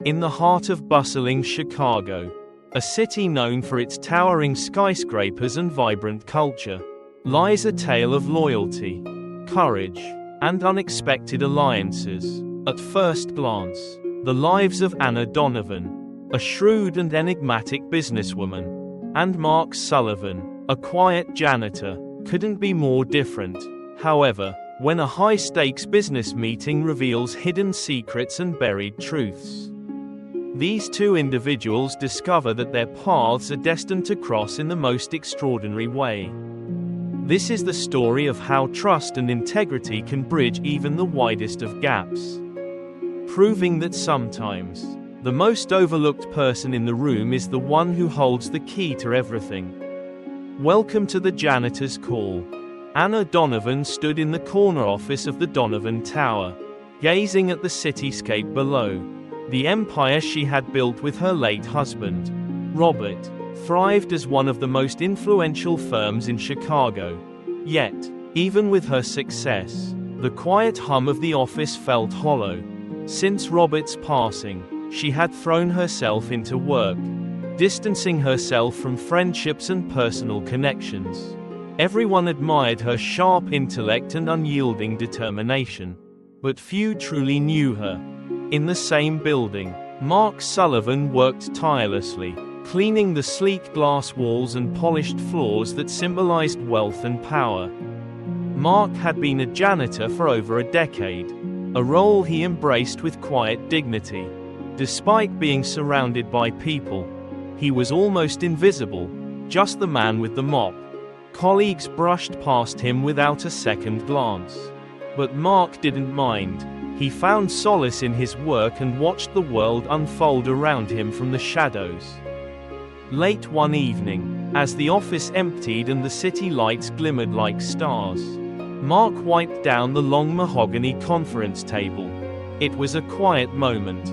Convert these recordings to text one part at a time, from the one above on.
In the heart of bustling Chicago, a city known for its towering skyscrapers and vibrant culture, lies a tale of loyalty, courage, and unexpected alliances. At first glance, the lives of Anna Donovan, a shrewd and enigmatic businesswoman, and Mark Sullivan, a quiet janitor, couldn't be more different. However, when a high-stakes business meeting reveals hidden secrets and buried truths, these two individuals discover that their paths are destined to cross in the most extraordinary way. This is the story of how trust and integrity can bridge even the widest of gaps, proving that sometimes the most overlooked person in the room is the one who holds the key to everything. Welcome to the Janitor's Call. Anna Donovan stood in the corner office of the Donovan Tower, gazing at the cityscape below. The empire she had built with her late husband, Robert, thrived as one of the most influential firms in Chicago. Yet, even with her success, the quiet hum of the office felt hollow. Since Robert's passing, she had thrown herself into work, distancing herself from friendships and personal connections. Everyone admired her sharp intellect and unyielding determination, but few truly knew her. In the same building, Mark Sullivan worked tirelessly, cleaning the sleek glass walls and polished floors that symbolized wealth and power. Mark had been a janitor for over a decade, a role he embraced with quiet dignity. Despite being surrounded by people, he was almost invisible, just the man with the mop. Colleagues brushed past him without a second glance. But Mark didn't mind. He found solace in his work and watched the world unfold around him from the shadows. Late one evening, as the office emptied and the city lights glimmered like stars, Mark wiped down the long mahogany conference table. It was a quiet moment,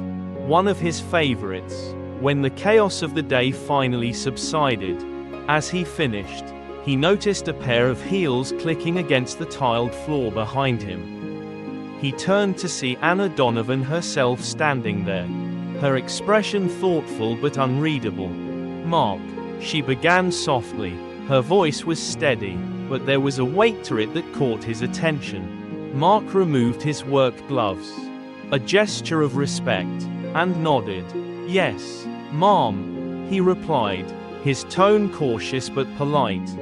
one of his favorites, when the chaos of the day finally subsided. As he finished, he noticed a pair of heels clicking against the tiled floor behind him. He turned to see Anna Donovan herself standing there, her expression thoughtful but unreadable. "Mark," she began softly. Her voice was steady, but there was a weight to it that caught his attention. Mark removed his work gloves, a gesture of respect, and nodded. "Yes, ma'am," he replied, his tone cautious but polite.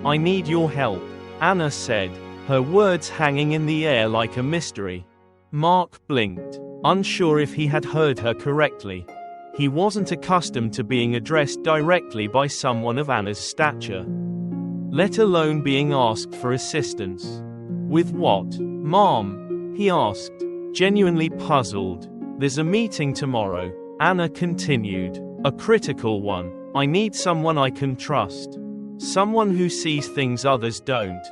"I need your help," Anna said, her words hanging in the air like a mystery. Mark blinked, unsure if he had heard her correctly. He wasn't accustomed to being addressed directly by someone of Anna's stature, let alone being asked for assistance. "With what, ma'am?" he asked, genuinely puzzled. "There's a meeting tomorrow," Anna continued, "a critical one. I need someone I can trust. Someone who sees things others don't.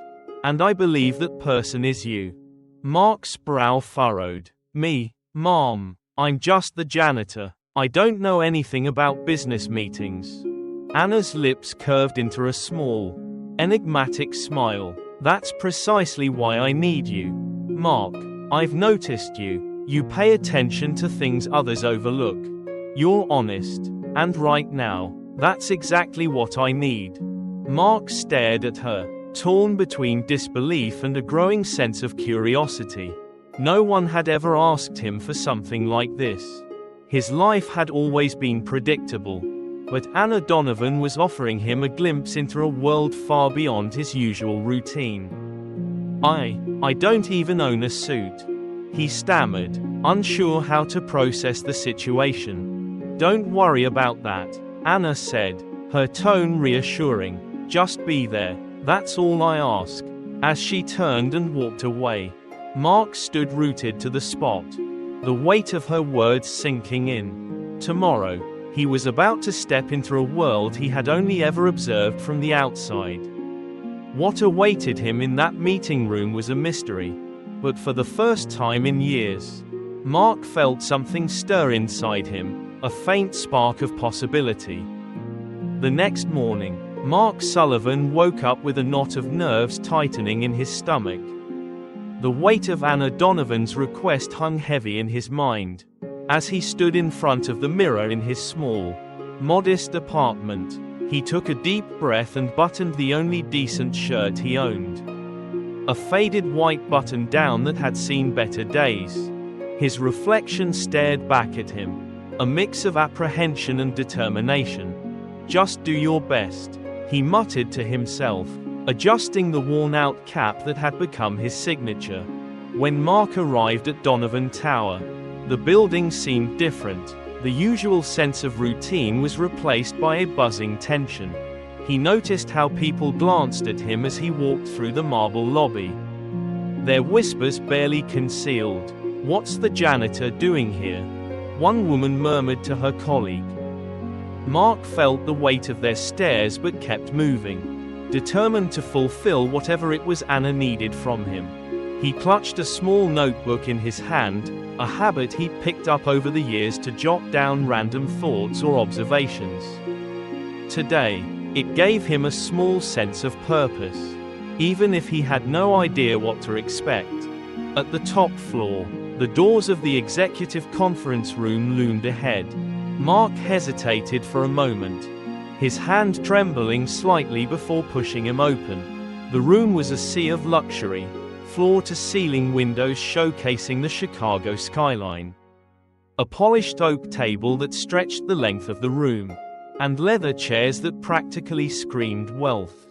And I believe that person is you." Mark's brow furrowed. "Me, ma'am? I'm just the janitor. I don't know anything about business meetings." Anna's lips curved into a small, enigmatic smile. "That's precisely why I need you. Mark, I've noticed you. You pay attention to things others overlook. You're honest. And right now, that's exactly what I need." Mark stared at her, torn between disbelief and a growing sense of curiosity. No one had ever asked him for something like this. His life had always been predictable, but Anna Donovan was offering him a glimpse into a world far beyond his usual routine. I don't even own a suit," he stammered, unsure how to process the situation. "Don't worry about that," Anna said, her tone reassuring. "Just be there. That's all I ask." As she turned and walked away, Mark stood rooted to the spot, the weight of her words sinking in. Tomorrow, he was about to step into a world he had only ever observed from the outside. What awaited him in that meeting room was a mystery, but for the first time in years, Mark felt something stir inside him, a faint spark of possibility. The next morning, Mark Sullivan woke up with a knot of nerves tightening in his stomach. The weight of Anna Donovan's request hung heavy in his mind. As he stood in front of the mirror in his small, modest apartment, he took a deep breath and buttoned the only decent shirt he owned. A faded white button-down that had seen better days. His reflection stared back at him, a mix of apprehension and determination. "Just do your best," he muttered to himself, adjusting the worn-out cap that had become his signature. When Mark arrived at Donovan Tower, the building seemed different. The usual sense of routine was replaced by a buzzing tension. He noticed how people glanced at him as he walked through the marble lobby. Their whispers barely concealed. "What's the janitor doing here?" one woman murmured to her colleague. Mark felt the weight of their stares but kept moving, determined to fulfill whatever it was Anna needed from him. He clutched a small notebook in his hand, a habit he'd picked up over the years to jot down random thoughts or observations. Today, it gave him a small sense of purpose, even if he had no idea what to expect. At the top floor, the doors of the executive conference room loomed ahead. Mark hesitated for a moment, his hand trembling slightly before pushing them open. The room was a sea of luxury, floor-to-ceiling windows showcasing the Chicago skyline. A polished oak table that stretched the length of the room, and leather chairs that practically screamed wealth.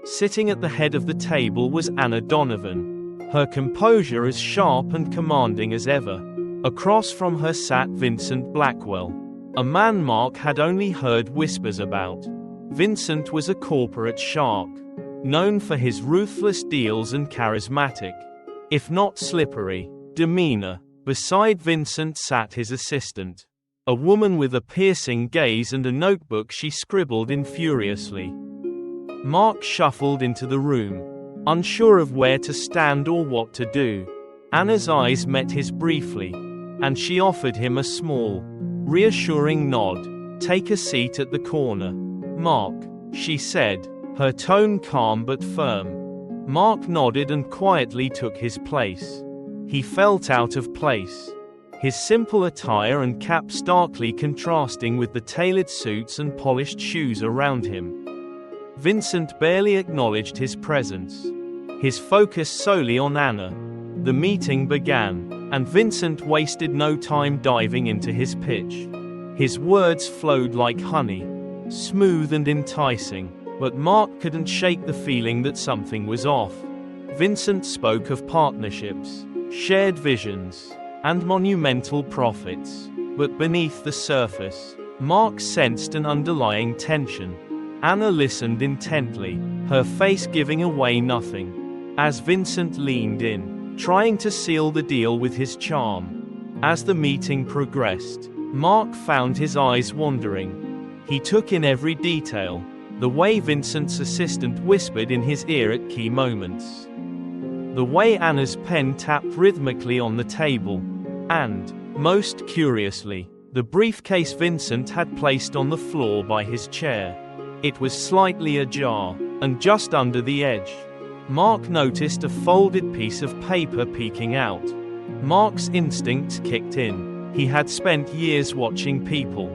Sitting at the head of the table was Anna Donovan, her composure as sharp and commanding as ever. Across from her sat Vincent Blackwell, a man Mark had only heard whispers about. Vincent was a corporate shark, known for his ruthless deals and charismatic, if not slippery, demeanor. Beside Vincent sat his assistant, a woman with a piercing gaze and a notebook she scribbled in furiously. Mark shuffled into the room, unsure of where to stand or what to do. Anna's eyes met his briefly, and she offered him a small, reassuring nod. "Take a seat at the corner, Mark," she said, her tone calm but firm. Mark nodded and quietly took his place. He felt out of place, his simple attire and cap starkly contrasting with the tailored suits and polished shoes around him. Vincent barely acknowledged his presence, his focus solely on Anna. The meeting began, and Vincent wasted no time diving into his pitch. His words flowed like honey, smooth and enticing, but Mark couldn't shake the feeling that something was off. Vincent spoke of partnerships, shared visions, and monumental profits, but beneath the surface, Mark sensed an underlying tension. Anna listened intently, her face giving away nothing. As Vincent leaned in, trying to seal the deal with his charm. As the meeting progressed, Mark found his eyes wandering. He took in every detail, the way Vincent's assistant whispered in his ear at key moments, the way Anna's pen tapped rhythmically on the table, and, most curiously, the briefcase Vincent had placed on the floor by his chair. It was slightly ajar, and just under the edge, Mark noticed a folded piece of paper peeking out. Mark's instincts kicked in. He had spent years watching people,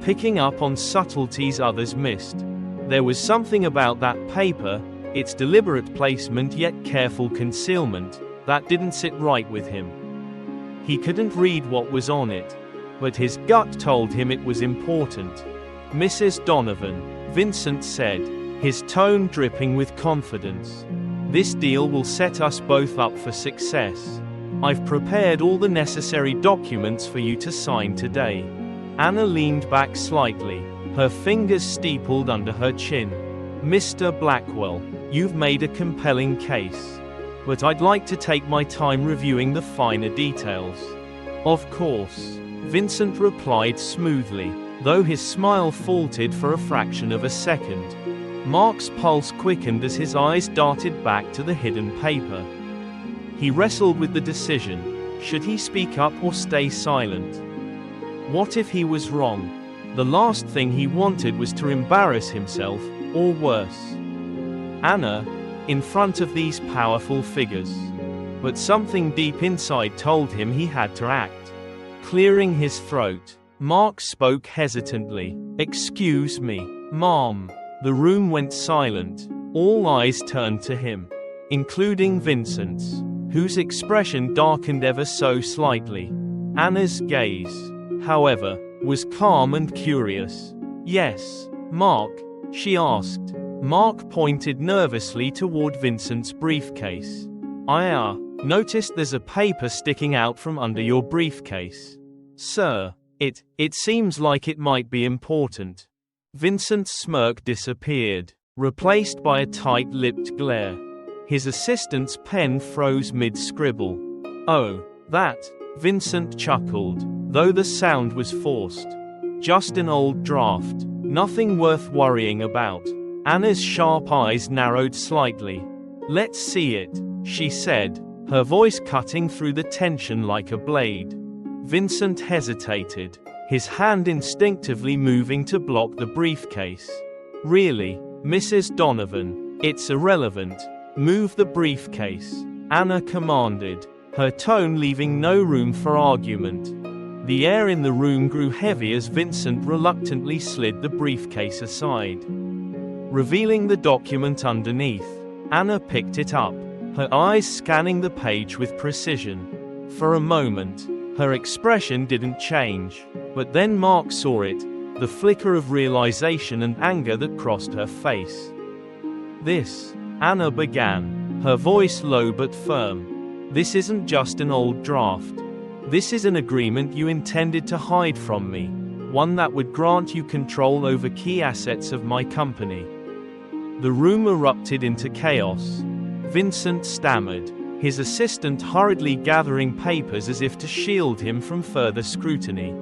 picking up on subtleties others missed. There was something about that paper, its deliberate placement yet careful concealment, that didn't sit right with him. He couldn't read what was on it, but his gut told him it was important. "Mrs. Donovan," Vincent said, his tone dripping with confidence. "This deal will set us both up for success. I've prepared all the necessary documents for you to sign today." Anna leaned back slightly, her fingers steepled under her chin. "Mr. Blackwell, you've made a compelling case, but I'd like to take my time reviewing the finer details." "Of course," Vincent replied smoothly, though his smile faltered for a fraction of a second. Mark's pulse quickened as his eyes darted back to the hidden paper. He wrestled with the decision. Should he speak up or stay silent? What if he was wrong? The last thing he wanted was to embarrass himself, or worse, Anna, in front of these powerful figures. But something deep inside told him he had to act. Clearing his throat, Mark spoke hesitantly. "Excuse me, ma'am." The room went silent. All eyes turned to him, including Vincent's, whose expression darkened ever so slightly. Anna's gaze, however, was calm and curious. "Yes, Mark?" she asked. Mark pointed nervously toward Vincent's briefcase. "I noticed there's a paper sticking out from under your briefcase. Sir, it seems like it might be important." Vincent's smirk disappeared, replaced by a tight-lipped glare. His assistant's pen froze mid-scribble. "Oh, that," Vincent chuckled, though the sound was forced. "Just an old draft. Nothing worth worrying about." Anna's sharp eyes narrowed slightly. "Let's see it," she said, her voice cutting through the tension like a blade. Vincent hesitated, his hand instinctively moving to block the briefcase. "Really, Mrs. Donovan, it's irrelevant. Move the briefcase," Anna commanded, her tone leaving no room for argument. The air in the room grew heavy as Vincent reluctantly slid the briefcase aside. Revealing the document underneath, Anna picked it up, her eyes scanning the page with precision. For a moment, her expression didn't change, but then Mark saw it, the flicker of realization and anger that crossed her face. "This," Anna began, her voice low but firm. "This isn't just an old draft. This is an agreement you intended to hide from me, one that would grant you control over key assets of my company." The room erupted into chaos. Vincent stammered, his assistant hurriedly gathering papers as if to shield him from further scrutiny.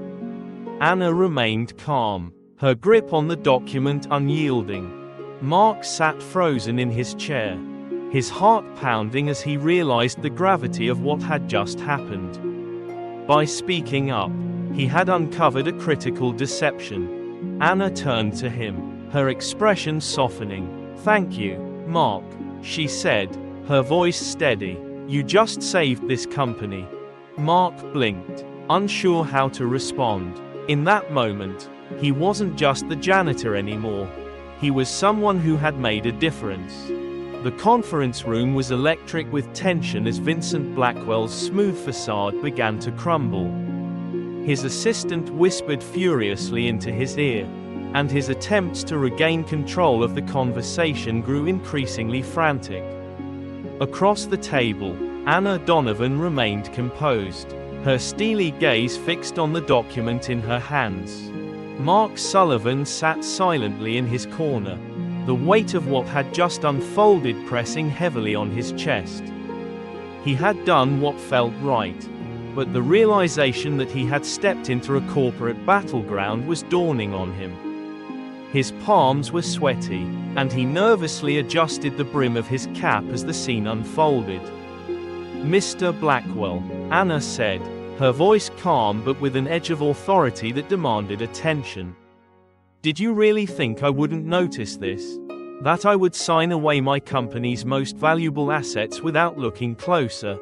Anna remained calm, her grip on the document unyielding. Mark sat frozen in his chair, his heart pounding as he realized the gravity of what had just happened. By speaking up, he had uncovered a critical deception. Anna turned to him, her expression softening. "Thank you, Mark," she said, her voice steady. "You just saved this company." Mark blinked, unsure how to respond. In that moment, he wasn't just the janitor anymore. He was someone who had made a difference. The conference room was electric with tension as Vincent Blackwell's smooth facade began to crumble. His assistant whispered furiously into his ear, and his attempts to regain control of the conversation grew increasingly frantic. Across the table, Anna Donovan remained composed, her steely gaze fixed on the document in her hands. Mark Sullivan sat silently in his corner, the weight of what had just unfolded pressing heavily on his chest. He had done what felt right, but the realization that he had stepped into a corporate battleground was dawning on him. His palms were sweaty, and he nervously adjusted the brim of his cap as the scene unfolded. "Mr. Blackwell," Anna said, her voice calm but with an edge of authority that demanded attention. "Did you really think I wouldn't notice this? That I would sign away my company's most valuable assets without looking closer?"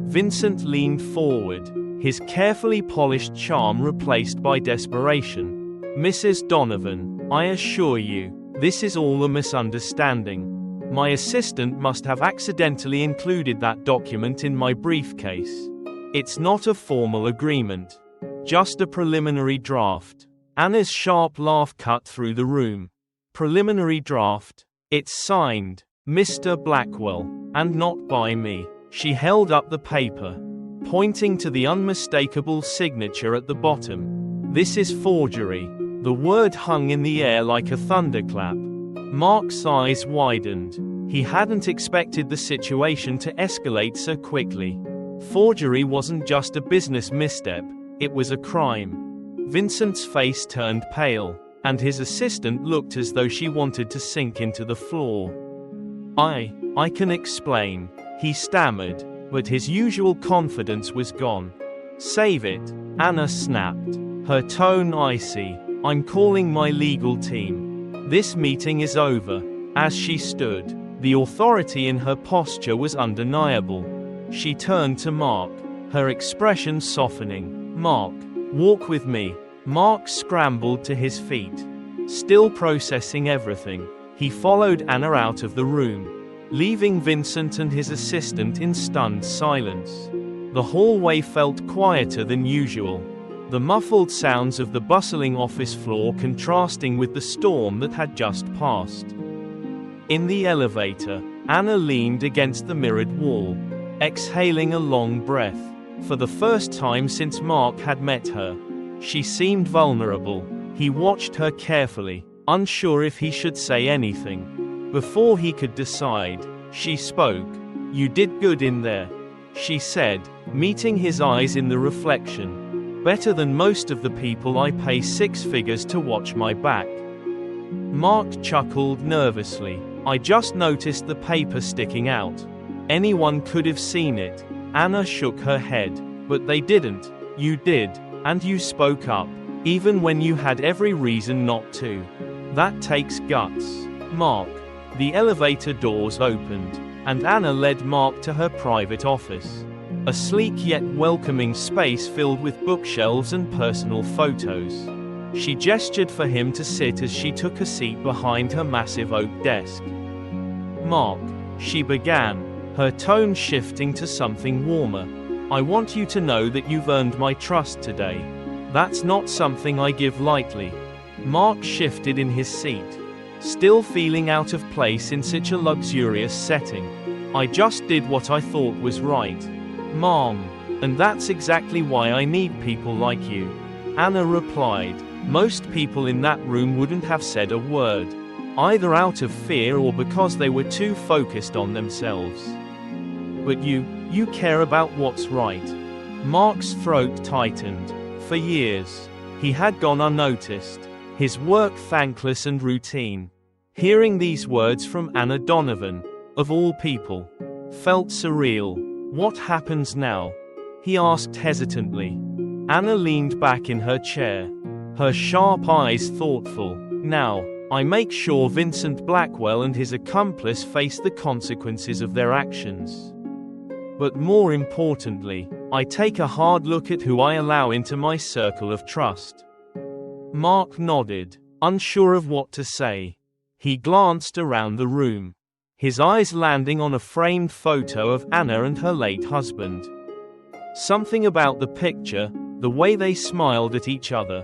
Vincent leaned forward, his carefully polished charm replaced by desperation. "Mrs. Donovan, I assure you, this is all a misunderstanding. My assistant must have accidentally included that document in my briefcase. It's not a formal agreement. Just a preliminary draft." Anna's sharp laugh cut through the room. "Preliminary draft? It's signed, Mr. Blackwell, and not by me." She held up the paper, pointing to the unmistakable signature at the bottom. "This is forgery." The word hung in the air like a thunderclap. Mark's eyes widened. He hadn't expected the situation to escalate so quickly. Forgery wasn't just a business misstep, it was a crime. Vincent's face turned pale, and his assistant looked as though she wanted to sink into the floor. I can explain," he stammered, but his usual confidence was gone. "Save it," Anna snapped, her tone icy. "I'm calling my legal team. This meeting is over." As she stood, the authority in her posture was undeniable. She turned to Mark, her expression softening. Mark, walk with me. Mark scrambled to his feet. Still processing everything, he followed Anna out of the room, leaving Vincent and his assistant in stunned silence. The hallway felt quieter than usual, the muffled sounds of the bustling office floor contrasting with the storm that had just passed. In the elevator, Anna leaned against the mirrored wall, exhaling a long breath. For the first time since Mark had met her, she seemed vulnerable. He watched her carefully, unsure if he should say anything. Before he could decide, she spoke. "You did good in there," she said, meeting his eyes in the reflection. "Better than most of the people I pay 6 figures to watch my back." Mark chuckled nervously. "I just noticed the paper sticking out. Anyone could have seen it." Anna shook her head. "But they didn't. You did. And you spoke up, even when you had every reason not to. That takes guts, Mark." The elevator doors opened, and Anna led Mark to her private office. A sleek yet welcoming space filled with bookshelves and personal photos. She gestured for him to sit as she took a seat behind her massive oak desk. "Mark," she began, her tone shifting to something warmer, "I want you to know that you've earned my trust today. That's not something I give lightly." Mark shifted in his seat, still feeling out of place in such a luxurious setting. "I just did what I thought was right, Mom. And that's exactly why I need people like you," Anna replied. Most people in that room wouldn't have said a word, either out of fear or because they were too focused on themselves. "But you care about what's right." Mark's throat tightened. For years, he had gone unnoticed, his work thankless and routine. Hearing these words from Anna Donovan, of all people, felt surreal. "What happens now?" he asked hesitantly. Anna leaned back in her chair, her sharp eyes thoughtful. "Now, I make sure Vincent Blackwell and his accomplice face the consequences of their actions. But more importantly, I take a hard look at who I allow into my circle of trust." Mark nodded, unsure of what to say. He glanced around the room, his eyes landing on a framed photo of Anna and her late husband. Something about the picture, the way they smiled at each other,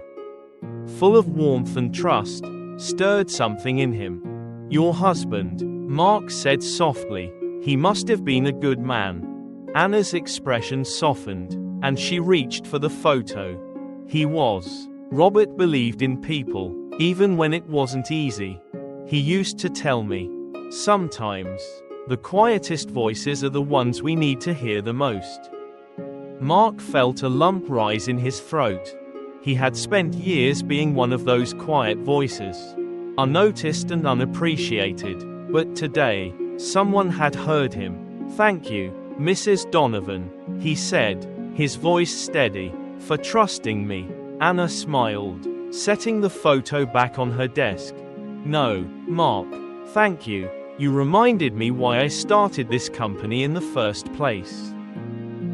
full of warmth and trust, stirred something in him. "Your husband," Mark said softly. "He must have been a good man." Anna's expression softened, and she reached for the photo. "He was. Robert believed in people, even when it wasn't easy. He used to tell me, sometimes, the quietest voices are the ones we need to hear the most." Mark felt a lump rise in his throat. He had spent years being one of those quiet voices, unnoticed and unappreciated, but today, someone had heard him. "Thank you, Mrs. Donovan," he said, his voice steady, "for trusting me." Anna smiled, setting the photo back on her desk. "No, Mark, thank you. You reminded me why I started this company in the first place.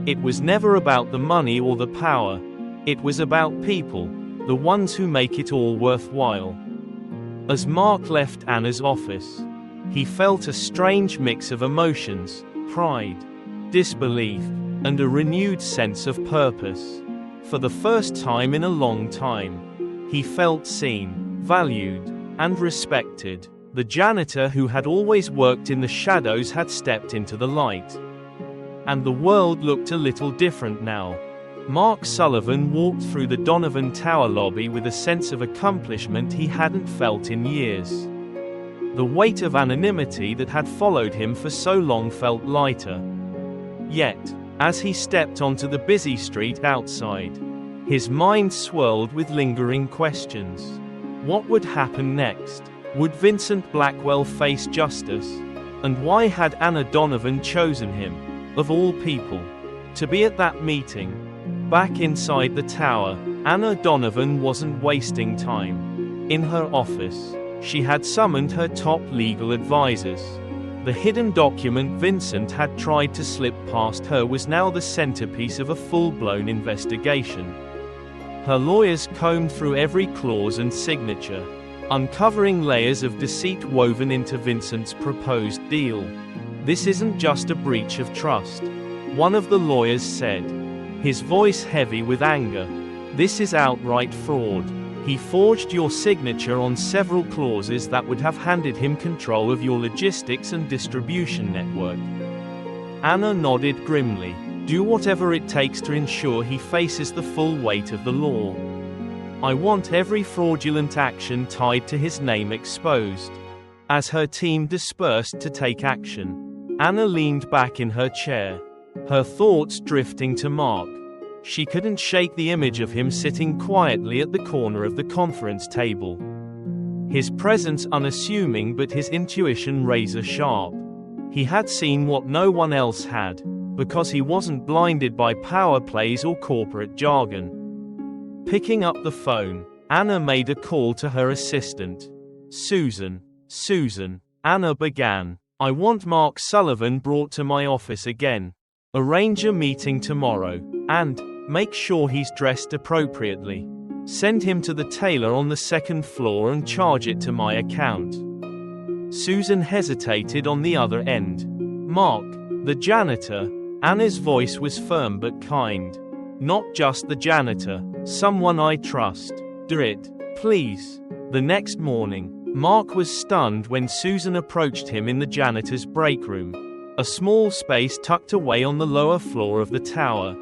It was never about the money or the power. It was about people, the ones who make it all worthwhile." As Mark left Anna's office, he felt a strange mix of emotions: pride, disbelief, and a renewed sense of purpose. For the first time in a long time, he felt seen, valued, and respected. The janitor who had always worked in the shadows had stepped into the light. And the world looked a little different now. Mark Sullivan walked through the Donovan Tower lobby with a sense of accomplishment he hadn't felt in years. The weight of anonymity that had followed him for so long felt lighter. Yet, as he stepped onto the busy street outside, his mind swirled with lingering questions. What would happen next? Would Vincent Blackwell face justice? And why had Anna Donovan chosen him, of all people, to be at that meeting? Back inside the tower, Anna Donovan wasn't wasting time. In her office, she had summoned her top legal advisors. The hidden document Vincent had tried to slip past her was now the centerpiece of a full-blown investigation. Her lawyers combed through every clause and signature, uncovering layers of deceit woven into Vincent's proposed deal. "This isn't just a breach of trust," one of the lawyers said, his voice heavy with anger. "This is outright fraud. He forged your signature on several clauses that would have handed him control of your logistics and distribution network." Anna nodded grimly. "Do whatever it takes to ensure he faces the full weight of the law. I want every fraudulent action tied to his name exposed." As her team dispersed to take action, Anna leaned back in her chair, her thoughts drifting to Mark. She couldn't shake the image of him sitting quietly at the corner of the conference table. His presence unassuming but his intuition razor sharp. He had seen what no one else had, because he wasn't blinded by power plays or corporate jargon. Picking up the phone, Anna made a call to her assistant. Susan, Anna began. "I want Mark Sullivan brought to my office again. Arrange a meeting tomorrow, and make sure he's dressed appropriately. Send him to the tailor on the second floor and charge it to my account." Susan hesitated on the other end. "Mark, the janitor?" Anna's voice was firm but kind. "Not just the janitor, someone I trust. Do it, please." The next morning, Mark was stunned when Susan approached him in the janitor's break room, a small space tucked away on the lower floor of the tower.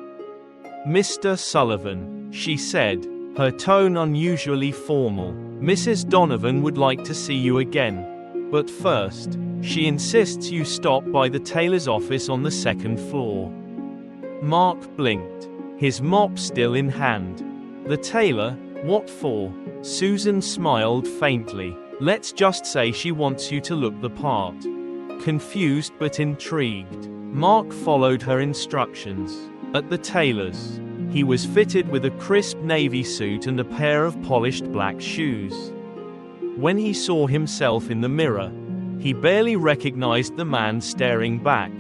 "Mr. Sullivan," she said, her tone unusually formal, "Mrs. Donovan would like to see you again. But first, she insists you stop by the tailor's office on the second floor." Mark blinked, his mop still in hand. "The tailor? What for?" Susan smiled faintly. "Let's just say she wants you to look the part." Confused but intrigued, Mark followed her instructions. At the tailor's, he was fitted with a crisp navy suit and a pair of polished black shoes. When he saw himself in the mirror, he barely recognized the man staring back.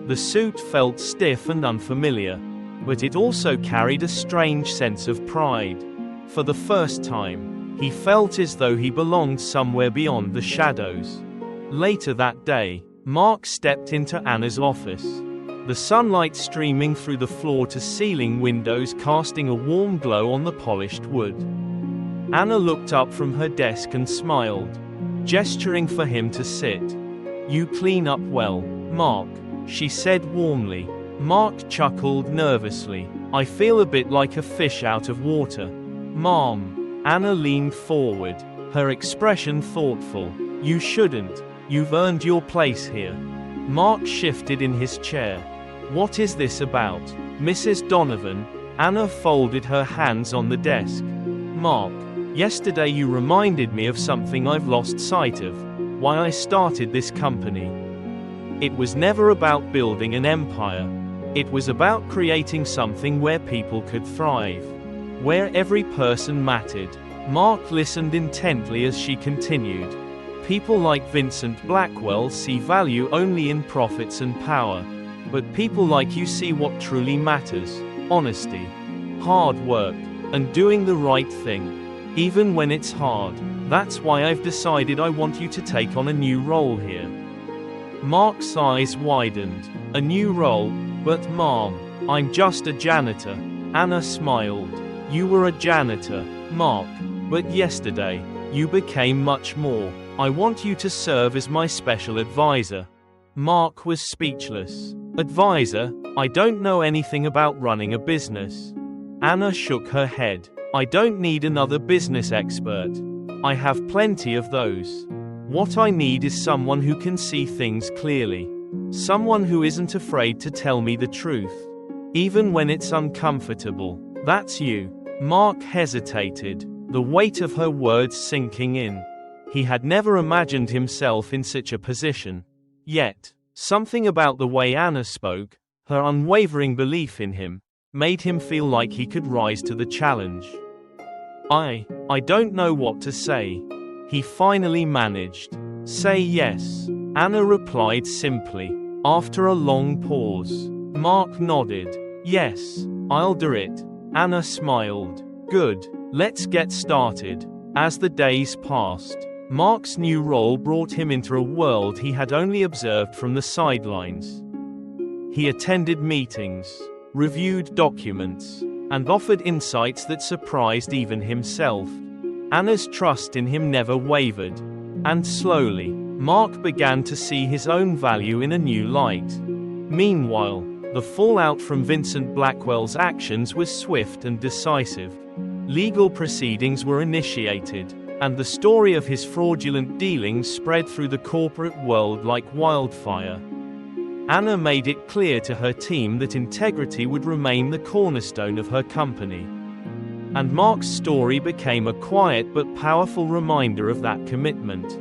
The suit felt stiff and unfamiliar, but it also carried a strange sense of pride. For the first time, he felt as though he belonged somewhere beyond the shadows. Later that day, Mark stepped into Anna's office, the sunlight streaming through the floor-to-ceiling windows casting a warm glow on the polished wood. Anna looked up from her desk and smiled, gesturing for him to sit. "You clean up well, Mark," she said warmly. Mark chuckled nervously. "I feel a bit like a fish out of water, Mom." Anna leaned forward, her expression thoughtful. "You shouldn't. You've earned your place here." Mark shifted in his chair. "What is this about, Mrs. Donovan?" Anna folded her hands on the desk. "Mark, yesterday you reminded me of something I've lost sight of, why I started this company. It was never about building an empire. It was about creating something where people could thrive, where every person mattered." Mark listened intently as she continued. "People like Vincent Blackwell see value only in profits and power. But people like you see what truly matters: honesty, hard work, and doing the right thing, even when it's hard. That's why I've decided I want you to take on a new role here." Mark's eyes widened. "A new role? But Mom, I'm just a janitor." Anna smiled. "You were a janitor, Mark. But yesterday, you became much more. I want you to serve as my special advisor." Mark was speechless. "Advisor? I don't know anything about running a business." Anna shook her head. "I don't need another business expert. I have plenty of those. What I need is someone who can see things clearly. Someone who isn't afraid to tell me the truth, even when it's uncomfortable. That's you." Mark hesitated, the weight of her words sinking in. He had never imagined himself in such a position. Yet, something about the way Anna spoke, her unwavering belief in him, made him feel like he could rise to the challenge. I don't know what to say," he finally managed. "Say yes," Anna replied simply. After a long pause, Mark nodded. "Yes, I'll do it." Anna smiled. Good, let's get started. As the days passed, Mark's new role brought him into a world he had only observed from the sidelines. He attended meetings, reviewed documents, and offered insights that surprised even himself. Anna's trust in him never wavered, and slowly, Mark began to see his own value in a new light. Meanwhile, the fallout from Vincent Blackwell's actions was swift and decisive. Legal proceedings were initiated, and the story of his fraudulent dealings spread through the corporate world like wildfire. Anna made it clear to her team that integrity would remain the cornerstone of her company. And Mark's story became a quiet but powerful reminder of that commitment.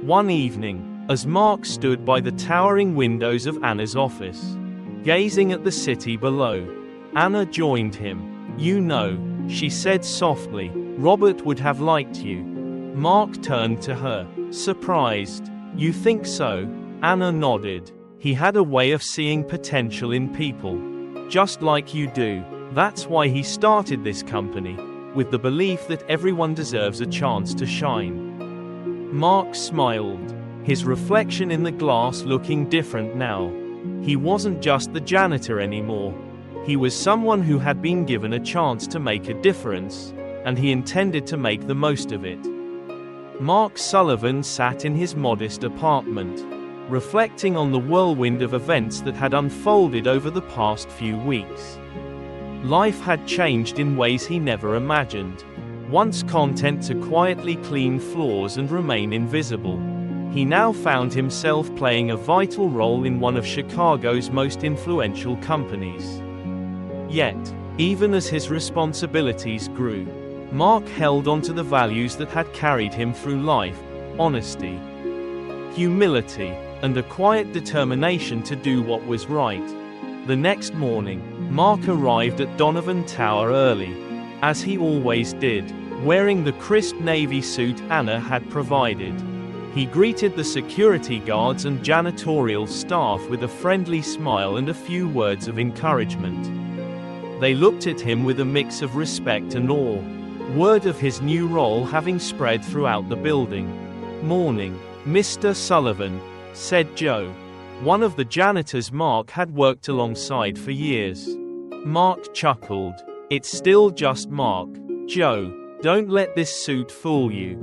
One evening, as Mark stood by the towering windows of Anna's office, gazing at the city below, Anna joined him. "You know," she said softly, "Robert would have liked you." Mark turned to her, surprised. "You think so?" Anna nodded. "He had a way of seeing potential in people. Just like you do. That's why he started this company, with the belief that everyone deserves a chance to shine." Mark smiled, his reflection in the glass looking different now. He wasn't just the janitor anymore. He was someone who had been given a chance to make a difference, and he intended to make the most of it. Mark Sullivan sat in his modest apartment, reflecting on the whirlwind of events that had unfolded over the past few weeks. Life had changed in ways he never imagined. Once content to quietly clean floors and remain invisible, he now found himself playing a vital role in one of Chicago's most influential companies. Yet, even as his responsibilities grew, Mark held on to the values that had carried him through life: honesty, humility, and a quiet determination to do what was right. The next morning, Mark arrived at Donovan Tower early, as he always did, wearing the crisp navy suit Anna had provided. He greeted the security guards and janitorial staff with a friendly smile and a few words of encouragement. They looked at him with a mix of respect and awe, word of his new role having spread throughout the building. "Morning, Mr. Sullivan," said Joe, one of the janitors Mark had worked alongside for years. Mark chuckled. "It's still just Mark, Joe. Don't let this suit fool you."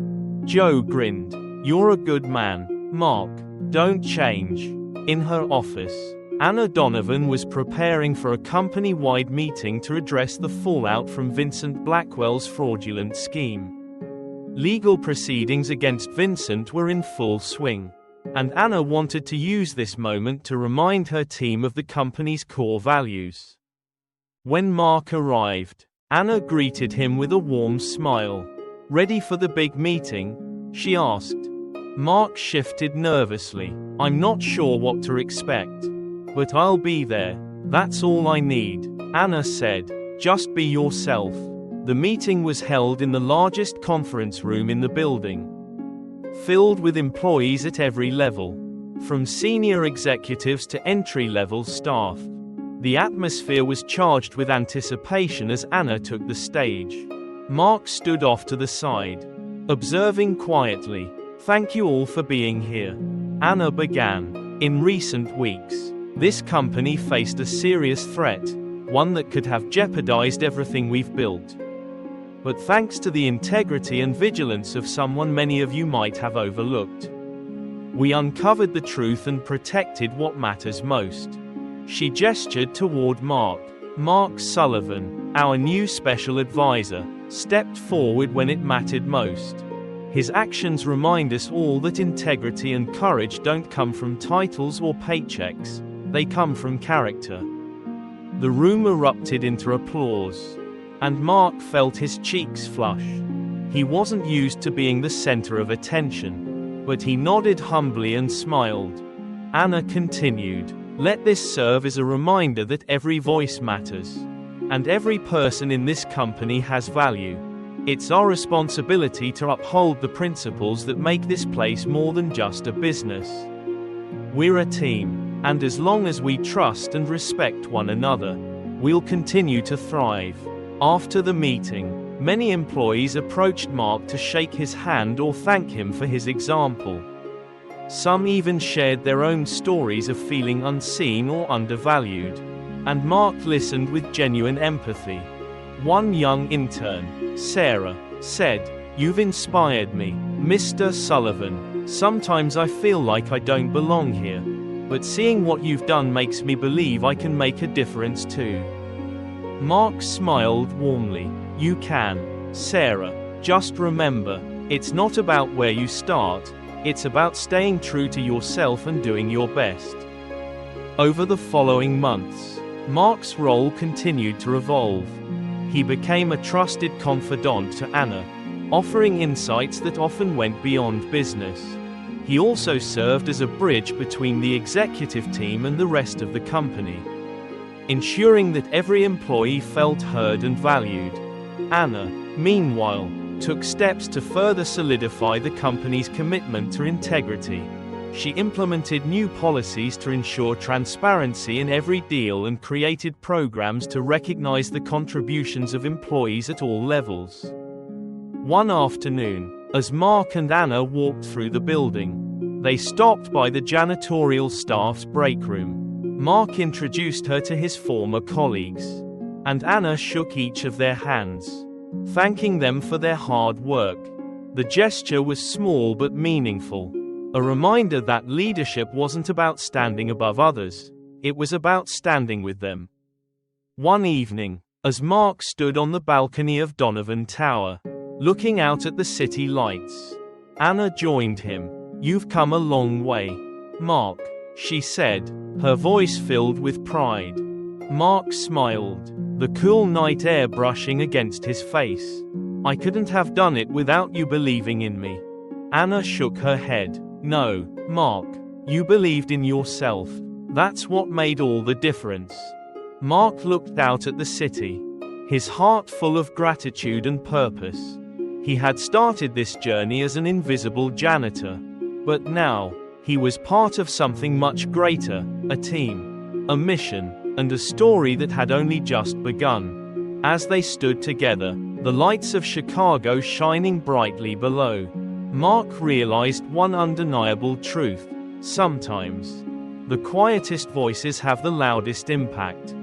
Joe grinned. "You're a good man, Mark. Don't change." In her office, Anna Donovan was preparing for a company-wide meeting to address the fallout from Vincent Blackwell's fraudulent scheme. Legal proceedings against Vincent were in full swing, and Anna wanted to use this moment to remind her team of the company's core values. When Mark arrived, Anna greeted him with a warm smile. "Ready for the big meeting?" she asked. Mark shifted nervously. "I'm not sure what to expect, but I'll be there. That's all I need," Anna said. "Just be yourself." The meeting was held in the largest conference room in the building, filled with employees at every level, from senior executives to entry-level staff. The atmosphere was charged with anticipation as Anna took the stage. Mark stood off to the side, observing quietly. "Thank you all for being here," Anna began. "In recent weeks, this company faced a serious threat, one that could have jeopardized everything we've built. But thanks to the integrity and vigilance of someone many of you might have overlooked, we uncovered the truth and protected what matters most." She gestured toward Mark. Mark Sullivan, our new special advisor, stepped forward when it mattered most. His actions remind us all that integrity and courage don't come from titles or paychecks, they come from character. The room erupted into applause, and Mark felt his cheeks flush. He wasn't used to being the center of attention, but he nodded humbly and smiled. Anna continued, "Let this serve as a reminder that every voice matters, and every person in this company has value. It's our responsibility to uphold the principles that make this place more than just a business. We're a team, and as long as we trust and respect one another, we'll continue to thrive." After the meeting, many employees approached Mark to shake his hand or thank him for his example. Some even shared their own stories of feeling unseen or undervalued. And Mark listened with genuine empathy. One young intern, Sarah, said, "You've inspired me, Mr. Sullivan. Sometimes I feel like I don't belong here. But seeing what you've done makes me believe I can make a difference too." Mark smiled warmly. "You can, Sarah. Just remember, it's not about where you start, it's about staying true to yourself and doing your best." Over the following months, Mark's role continued to evolve. He became a trusted confidant to Anna, offering insights that often went beyond business. He also served as a bridge between the executive team and the rest of the company, ensuring that every employee felt heard and valued. Anna, meanwhile, took steps to further solidify the company's commitment to integrity. She implemented new policies to ensure transparency in every deal and created programs to recognize the contributions of employees at all levels. One afternoon, as Mark and Anna walked through the building, they stopped by the janitorial staff's break room. Mark introduced her to his former colleagues, and Anna shook each of their hands, thanking them for their hard work. The gesture was small but meaningful, a reminder that leadership wasn't about standing above others, it was about standing with them. One evening, as Mark stood on the balcony of Donovan Tower, looking out at the city lights, Anna joined him. "You've come a long way, Mark," she said, her voice filled with pride. Mark smiled, the cool night air brushing against his face. "I couldn't have done it without you believing in me." Anna shook her head. "No, Mark, you believed in yourself. That's what made all the difference." Mark looked out at the city, his heart full of gratitude and purpose. He had started this journey as an invisible janitor, but now, he was part of something much greater, a team, a mission, and a story that had only just begun. As they stood together, the lights of Chicago shining brightly below, Mark realized one undeniable truth: sometimes, the quietest voices have the loudest impact.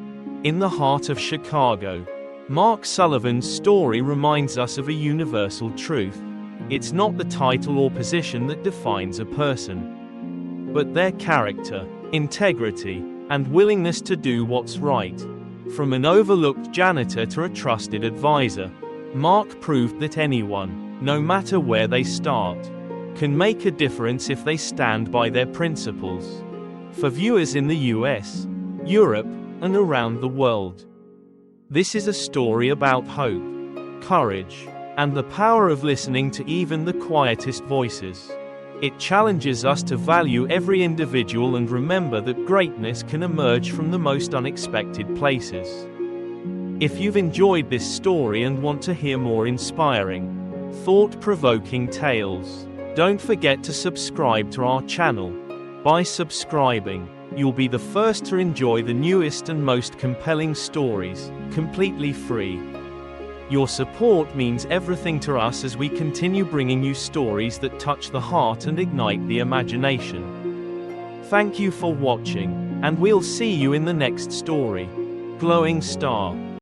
In the heart of Chicago, Mark Sullivan's story reminds us of a universal truth. It's not the title or position that defines a person, but their character, integrity, and willingness to do what's right. From an overlooked janitor to a trusted advisor, Mark proved that anyone, no matter where they start, can make a difference if they stand by their principles. For viewers in the US, Europe, and around the world, this is a story about hope, courage, and the power of listening to even the quietest voices. It challenges us to value every individual and remember that greatness can emerge from the most unexpected places. If you've enjoyed this story and want to hear more inspiring, thought-provoking tales, don't forget to subscribe to our channel. By subscribing, you'll be the first to enjoy the newest and most compelling stories, completely free. Your support means everything to us as we continue bringing you stories that touch the heart and ignite the imagination. Thank you for watching, and we'll see you in the next story. Glowing Star.